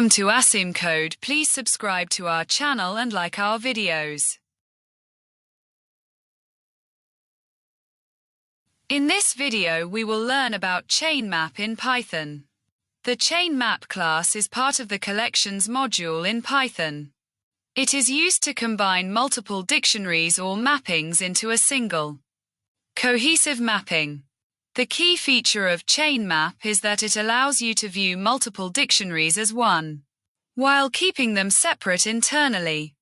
Welcome to ASIM Code. Please subscribe to our channel and like our videos. In this video we will learn about ChainMap in Python. The ChainMap class is part of the collections module in Python. It is used to combine multiple dictionaries or mappings into a single cohesive mapping. The key feature of ChainMap is that it allows you to view multiple dictionaries as one, while keeping them separate internally.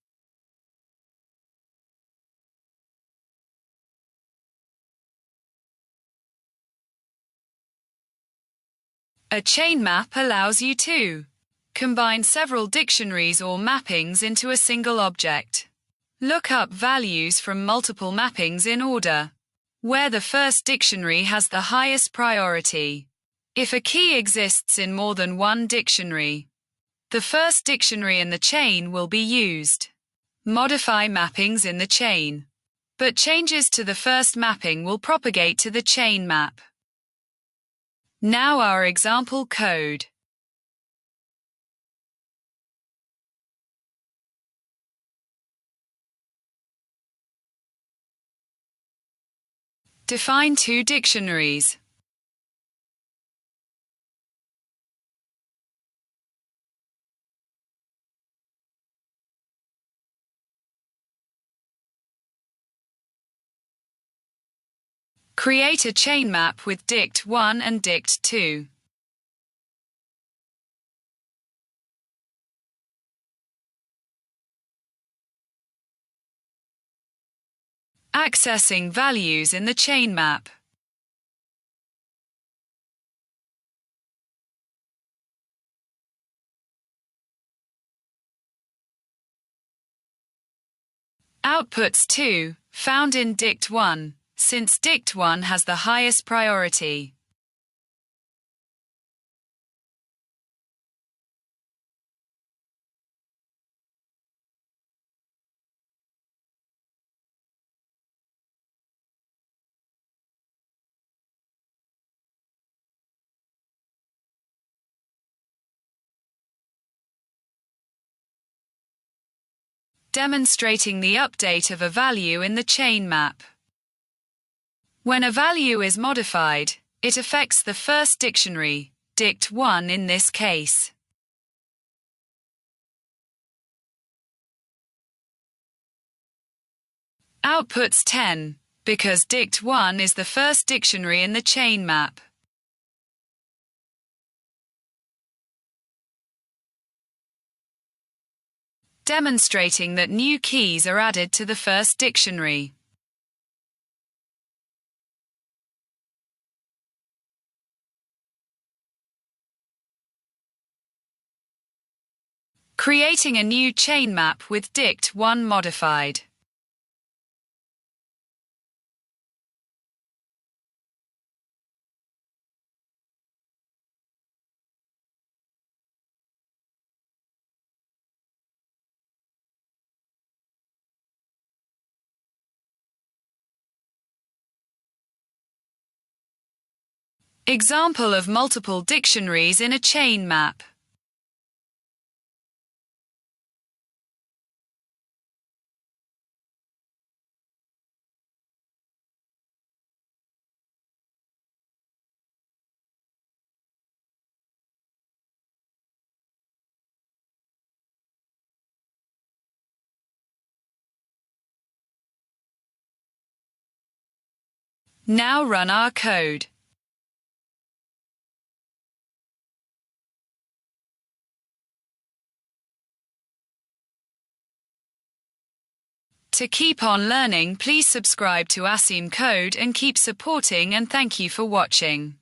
A chain map allows you to combine several dictionaries or mappings into a single object. Look up values from multiple mappings in order, where the first dictionary has the highest priority. If a key exists in more than one dictionary, the first dictionary in the chain will be used. Modify mappings in the chain, but changes to the first mapping will propagate to the chain map. Now our example code. Define two dictionaries. Create a chain map with dict1 and dict2. Accessing values in the chain map. Outputs 2, found in dict1, since dict1 has the highest priority. Demonstrating the update of a value in the chain map. When a value is modified, it affects the first dictionary, dict1 in this case. Outputs 10, because dict1 is the first dictionary in the chain map. Demonstrating that new keys are added to the first dictionary. Creating a new chain map with dict1 modified. Example of multiple dictionaries in a chain map. Now run our code. To keep on learning, please subscribe to ASIM Code and keep supporting, and thank you for watching.